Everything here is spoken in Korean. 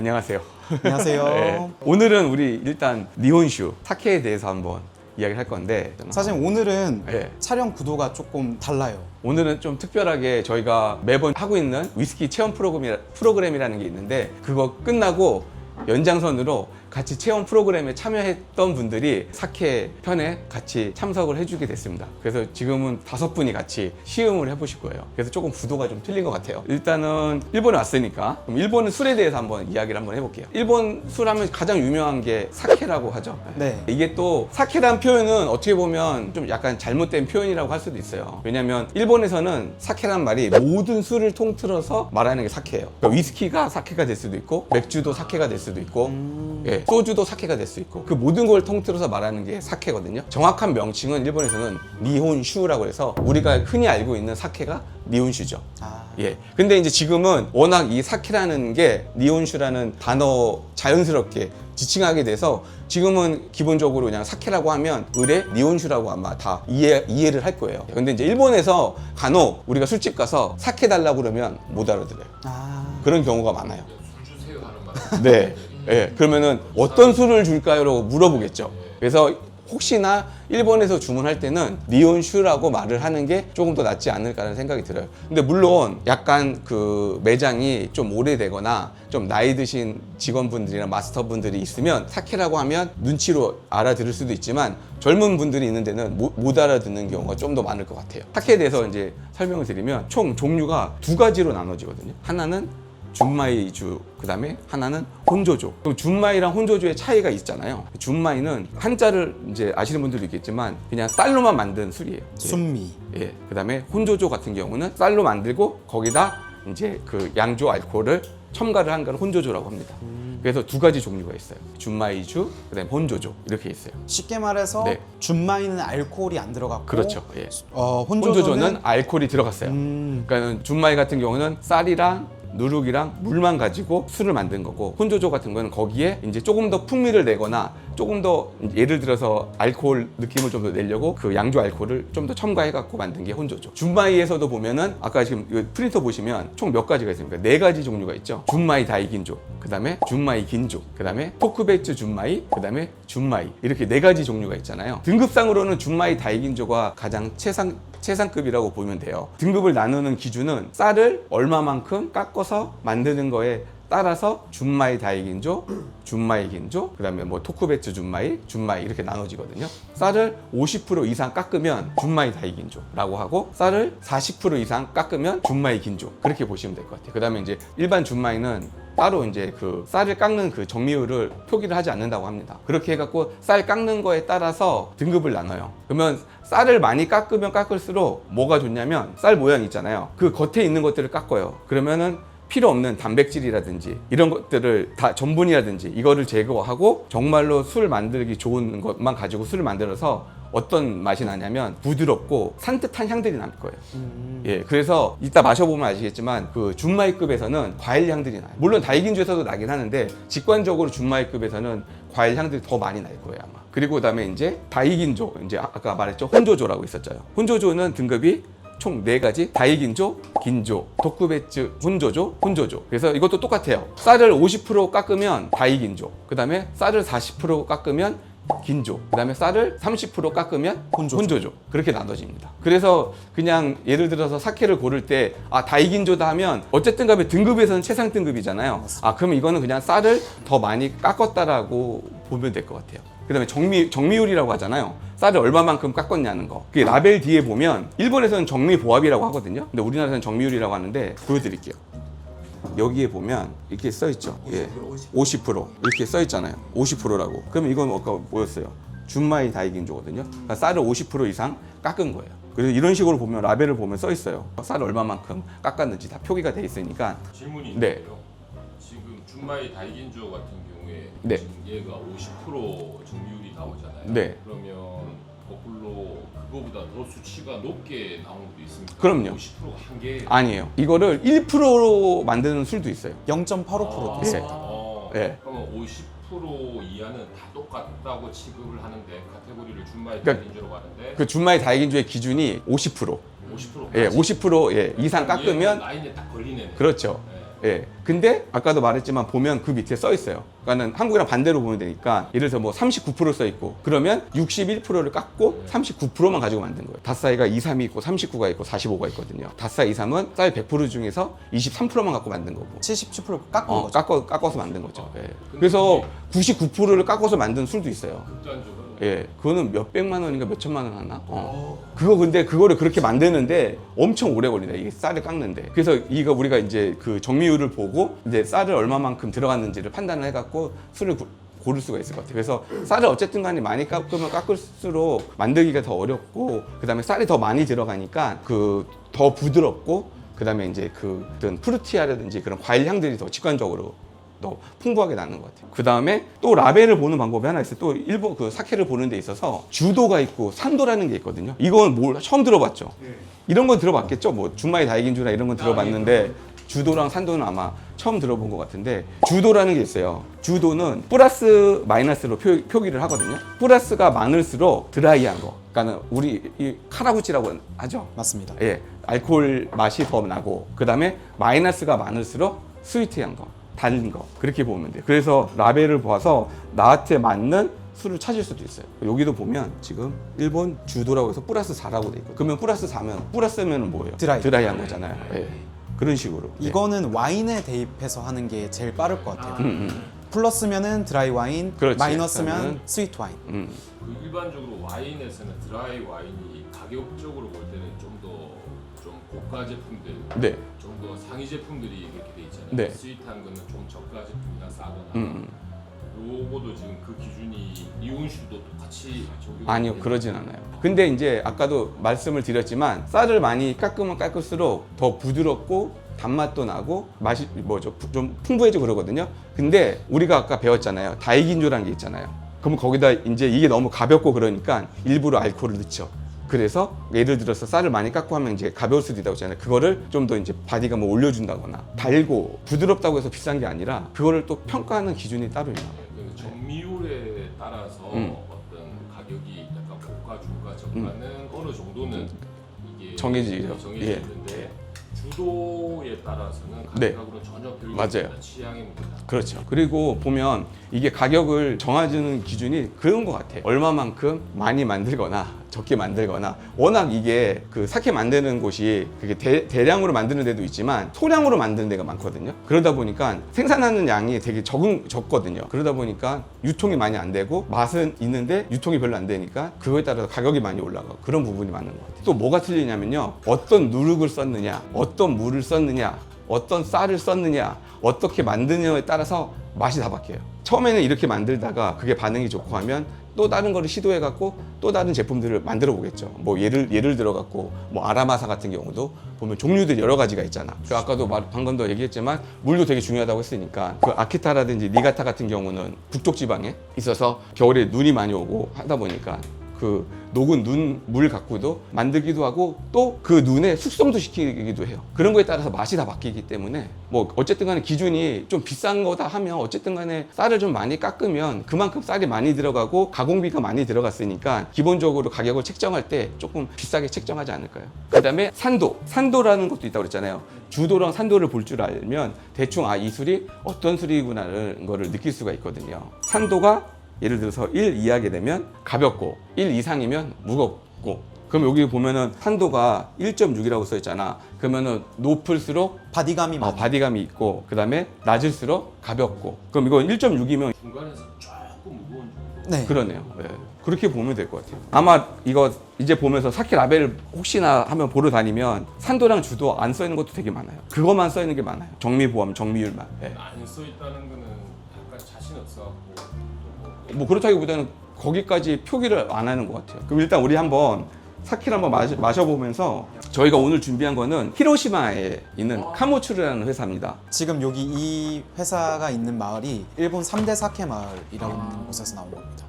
안녕하세요. 안녕하세요. 네. 오늘은 우리 일단 니혼슈 사케에 대해서 한번 이야기를 할 건데 사실 오늘은 네. 촬영 구도가 조금 달라요. 오늘은 좀 특별하게 저희가 매번 하고 있는 위스키 체험 프로그램이라는 게 있는데 그거 끝나고 연장선으로 같이 체험 프로그램에 참여했던 분들이 사케 편에 같이 참석을 해주게 됐습니다. 그래서 지금은 5분이 같이 시음을 해보실 거예요. 그래서 조금 구도가 좀 틀린 것 같아요. 일단은 일본에 왔으니까 그럼 일본의 술에 대해서 한번 이야기를 한번 해볼게요. 일본 술 하면 가장 유명한 게 사케라고 하죠. 네. 이게 또 사케란 표현은 어떻게 보면 좀 약간 잘못된 표현이라고 할 수도 있어요. 왜냐면 일본에서는 사케란 말이 모든 술을 통틀어서 말하는 게 사케예요. 그러니까 위스키가 사케가 될 수도 있고 맥주도 사케가 될 수도 있고 예, 소주도 사케가 될 수 있고 그 모든 걸 통틀어서 말하는 게 사케거든요. 정확한 명칭은 일본에서는 니혼슈라고 해서 우리가 흔히 알고 있는 사케가 니혼슈죠. 예. 근데 이제 지금은 워낙 이 사케라는 게 니혼슈라는 단어 자연스럽게 지칭하게 돼서 지금은 기본적으로 그냥 사케라고 하면 의뢰 니혼슈라고 아마 다 이해를 할 거예요. 근데 이제 일본에서 간혹 우리가 술집 가서 사케 달라고 그러면 못 알아들어요. 그런 경우가 많아요. 술 주세요 하는 말. 네. 예, 그러면은 어떤 술을 줄까요?라고 물어보겠죠. 그래서 혹시나 일본에서 주문할 때는 니혼슈라고 말을 하는 게 조금 더 낫지 않을까라는 생각이 들어요. 근데 물론 약간 그 매장이 좀 오래되거나 좀 나이 드신 직원분들이나 마스터분들이 있으면 사케라고 하면 눈치로 알아들을 수도 있지만 젊은 분들이 있는 데는 못 알아듣는 경우가 좀 더 많을 것 같아요. 사케에 대해서 이제 설명을 드리면 총 종류가 2가지로 나눠지거든요. 하나는 준마이주, 그 다음에 하나는 혼조조. 그럼 준마이랑 혼조조의 차이가 있잖아요. 준마이는 한자를 이제 아시는 분들도 있겠지만 그냥 쌀로만 만든 술이에요. 순미. 예. 그 다음에 혼조조 같은 경우는 쌀로 만들고 거기다 이제 그 양조 알코올을 첨가를 한 걸 혼조조라고 합니다. 그래서 2가지 종류가 있어요. 준마이주, 그 다음에 혼조조 이렇게 있어요. 쉽게 말해서 네. 준마이는 알코올이 안 들어갔고 그렇죠. 예. 혼조조는 혼조조는 알코올이 들어갔어요. 그러니까 준마이 같은 경우는 쌀이랑 누룩이랑 물만 가지고 술을 만든 거고 혼조조 같은 거는 거기에 이제 조금 더 풍미를 내거나 조금 더 예를 들어서 알코올 느낌을 좀 더 내려고 그 양조 알코올을 좀 더 첨가해 갖고 만든 게 혼조조. 준마이에서도 보면은 아까 지금 이 프린터 보시면 총 몇 가지가 있습니까? 4가지 종류가 있죠. 준마이 다이긴조, 그 다음에 준마이 긴조, 그 다음에 토크베츠 준마이, 그 다음에 준마이 이렇게 4가지 종류가 있잖아요. 등급상으로는 준마이 다이긴조가 가장 최상급이라고 보면 돼요. 등급을 나누는 기준은 쌀을 얼마만큼 깎아서 만드는 거에 따라서 준마이 다이긴조, 준마이 긴조, 그 다음에 뭐 토쿠베츠 준마이 이렇게 나눠지거든요. 쌀을 50% 이상 깎으면 준마이 다이긴조라고 하고 쌀을 40% 이상 깎으면 준마이 긴조 그렇게 보시면 될 것 같아요. 그 다음에 이제 일반 준마이는 따로 이제 그 쌀을 깎는 그 정미율을 표기를 하지 않는다고 합니다. 그렇게 해갖고 쌀 깎는 거에 따라서 등급을 나눠요. 그러면 쌀을 많이 깎으면 깎을수록 뭐가 좋냐면 쌀 모양 있잖아요. 그 겉에 있는 것들을 깎아요. 그러면은 필요 없는 단백질이라든지 이런 것들을 다 전분이라든지 이거를 제거하고 정말로 술 만들기 좋은 것만 가지고 술을 만들어서 어떤 맛이 나냐면 부드럽고 산뜻한 향들이 날 거예요. 예, 그래서 이따 마셔보면 아시겠지만 그 준마이급에서는 과일 향들이 나요. 물론 다이긴주에서도 나긴 하는데 직관적으로 준마이급에서는 과일 향들이 더 많이 날 거예요 아마. 그리고 그다음에 이제 다이긴조, 이제 아까 말했죠 혼조조라고 있었잖아요. 혼조조는 등급이 총 4가지 다이긴조, 긴조, 토쿠베츠, 혼조조. 그래서 이것도 똑같아요. 쌀을 50% 깎으면 다이긴조, 그 다음에 쌀을 40% 깎으면 긴조, 그 다음에 쌀을 30% 깎으면 혼조조 그렇게 나눠집니다. 그래서 그냥 예를 들어서 사케를 고를 때 다이긴조다 하면 어쨌든 간에 등급에서는 최상 등급이잖아요. 그럼 이거는 그냥 쌀을 더 많이 깎았다라고 보면 될 것 같아요. 그 다음에 정미율이라고 하잖아요. 쌀을 얼마만큼 깎았냐는 거. 그게 라벨 뒤에 보면 일본에서는 정미보합이라고 하거든요. 근데 우리나라에서는 정미율이라고 하는데 보여드릴게요. 여기에 보면 이렇게 써있죠. 50% 이렇게 써있잖아요. 50%라고. 그러면 이건 아까 뭐였어요? 준마이 다이긴조거든요. 그러니까 쌀을 50% 이상 깎은 거예요. 그래서 이런 식으로 보면 라벨을 보면 써있어요. 쌀을 얼마만큼 깎았는지 다 표기가 돼 있으니까. 질문이 네. 있는데요. 지금 준마이 다이긴조 같은 경우에 네. 지금 얘가 50% 증류율이 나오잖아요. 네. 그러면 거꾸로 그거보다 더 수치가 높게 나오는 것도 있습니까? 그럼요. 50%가 한계. 아니에요. 이거를 1%로 만드는 술도 있어요. 0.85%도 네. 있어요. 네. 그러면 50% 이하는 다 똑같다고 취급을 하는데 카테고리를 준마이 그러니까 다이긴조라고 하는데 그 준마이 다이긴조의 기준이 50%. 50%. 예, 50% 예, 이상 깎으면 라인에 딱 걸리네. 그렇죠. 네. 예. 근데 아까도 말했지만 보면 그 밑에 써 있어요. 그러니까는 한국이랑 반대로 보면 되니까 예를 들어서 뭐 39% 써 있고 그러면 61%를 깎고 39%만 가지고 만든 거예요. 닷사이가 2, 3이 있고 39가 있고 45가 있거든요. 닷사이 2, 3은 쌀 100% 중에서 23%만 갖고 만든 거고 70% 깎은 거죠. 깎아서 만든 거죠. 예. 그래서 99%를 깎아서 만든 술도 있어요. 극단적으로 예, 그거는 몇 백만 원인가 몇 천만 원 하나? 그거 근데 그거를 그렇게 만드는데 엄청 오래 걸린다. 이게 쌀을 깎는데. 그래서 이거 우리가 이제 그 정미율을 보고 이제 쌀을 얼마만큼 들어갔는지를 판단을 해갖고 술을 고를 수가 있을 것 같아요. 그래서 쌀을 어쨌든 간에 많이 깎으면 깎을수록 만들기가 더 어렵고 그다음에 쌀이 더 많이 들어가니까 그 더 부드럽고 그다음에 이제 그 어떤 프루티아라든지 그런 과일 향들이 더 직관적으로 더 풍부하게 나는 것 같아요. 그 다음에 또 라벨을 보는 방법이 하나 있어요. 또 일본 그 사케를 보는 데 있어서 주도가 있고 산도라는 게 있거든요. 이건 뭘 처음 들어봤죠? 이런 건 들어봤겠죠? 뭐 준마이 다이긴주나 이런 건 들어봤는데 주도랑 산도는 아마 처음 들어본 것 같은데 주도라는 게 있어요. 주도는 플러스 마이너스로 표기를 하거든요. 플러스가 많을수록 드라이한 거. 그러니까 우리 이 카라구치라고 하죠. 맞습니다. 예, 알코올 맛이 더 나고 그 다음에 마이너스가 많을수록 스위트한 거. 단 거 그렇게 보면 돼요. 그래서 라벨을 봐서 나한테 맞는 술을 찾을 수도 있어요. 여기도 보면 지금 일본 주도라고 해서 플러스 4라고 돼 있고 그러면 플러스 4면 플러스면 뭐예요? 드라이한 거잖아요. 예. 그런 식으로. 예. 이거는 와인에 대입해서 하는 게 제일 빠를 것 같아요. 플러스면은 드라이 와인, 그렇지. 마이너스면 그러면은 스위트 와인. 그 일반적으로 와인에서는 드라이 와인이 가격적으로 볼 때는 좀 더 좀 고가 제품들, 네. 좀 더 상위 제품들이 이렇게 돼 있잖아요. 네. 스윗한 거는 좀 저가 제품이나 싸거나. 요거도 지금 그 기준이 이온슈도 똑같이 적용. 아니요, 그러진 않아요. 근데 이제 아까도 말씀을 드렸지만 쌀을 많이 깎으면 깎을수록 더 부드럽고 단맛도 나고 맛이 뭐죠? 좀 풍부해지고 그러거든요. 근데 우리가 아까 배웠잖아요. 다이긴주라는 게 있잖아요. 그럼 거기다 이제 이게 너무 가볍고 그러니까 일부러 알코올을 넣죠. 그래서 예를 들어서 쌀을 많이 깎고 하면 이제 가벼울 수도 있다고 했잖아요. 그거를 좀 더 이제 바디가 뭐 올려준다거나 달고 부드럽다고 해서 비싼 게 아니라 그거를 또 평가하는 기준이 따로 있나 봐요. 그 정미율에 따라서 어떤 가격이 약간 고가, 중가, 저가는 어느 정도는 이게 정해지죠. 정해져 있는데 주도에 따라서는 네. 가격하고는 전혀 별로 맞아요. 취향의 문제다. 그렇죠. 그리고 보면 이게 가격을 정해주는 기준이 그런 것 같아요. 얼마만큼 많이 만들거나 적게 만들거나 워낙 이게 그 사케 만드는 곳이 그게 대량으로 만드는 데도 있지만 소량으로 만드는 데가 많거든요. 그러다 보니까 생산하는 양이 되게 적거든요. 그러다 보니까 유통이 많이 안 되고 맛은 있는데 유통이 별로 안 되니까 그거에 따라서 가격이 많이 올라가고 그런 부분이 많은 것 같아요. 또 뭐가 틀리냐면요. 어떤 누룩을 썼느냐, 어떤 물을 썼느냐, 어떤 쌀을 썼느냐, 어떻게 만드느냐에 따라서 맛이 다 바뀌어요. 처음에는 이렇게 만들다가 그게 반응이 좋고 하면 또 다른 거를 시도해 갖고 또 다른 제품들을 만들어 보겠죠. 뭐 예를 들어 갖고 뭐 아라마사 같은 경우도 보면 종류들이 여러 가지가 있잖아. 그 아까도 방금도 얘기했지만 물도 되게 중요하다고 했으니까 그 아키타라든지 니가타 같은 경우는 북쪽 지방에 있어서 겨울에 눈이 많이 오고 하다 보니까 그 녹은 물 갖고도 만들기도 하고 또 그 눈에 숙성도 시키기도 해요. 그런 거에 따라서 맛이 다 바뀌기 때문에 뭐 어쨌든 간에 기준이 좀 비싼 거다 하면 어쨌든 간에 쌀을 좀 많이 깎으면 그만큼 쌀이 많이 들어가고 가공비가 많이 들어갔으니까 기본적으로 가격을 책정할 때 조금 비싸게 책정하지 않을까요? 그 다음에 산도라는 것도 있다고 그랬잖아요. 주도랑 산도를 볼 줄 알면 대충 이 술이 어떤 술이구나라는 거를 느낄 수가 있거든요. 산도가 예를 들어서 1 이하게 되면 가볍고 1 이상이면 무겁고 그럼 여기 보면은 산도가 1.6이라고 써 있잖아. 그러면은 높을수록 바디감이 많아요. 바디감이 있고 그 다음에 낮을수록 가볍고 그럼 이건 1.6이면 중간에서 조금 무거운 정도. 네. 그러네요. 네. 그렇게 보면 될 것 같아요. 아마 이거 이제 보면서 사케 라벨을 혹시나 하면 보러 다니면 산도랑 주도 안 써 있는 것도 되게 많아요. 그것만 써 있는 게 많아요. 정미보험, 정미율만. 네. 안 써 있다는 거는 약간 자신 없어갖고 뭐 그렇다기보다는 거기까지 표기를 안 하는 것 같아요. 그럼 일단 우리 한번 사케를 한번 마셔보면서 저희가 오늘 준비한 거는 히로시마에 있는 카모츠루라는 회사입니다. 지금 여기 이 회사가 있는 마을이 일본 3대 사케 마을이라고 하는 곳에서 나온 겁니다.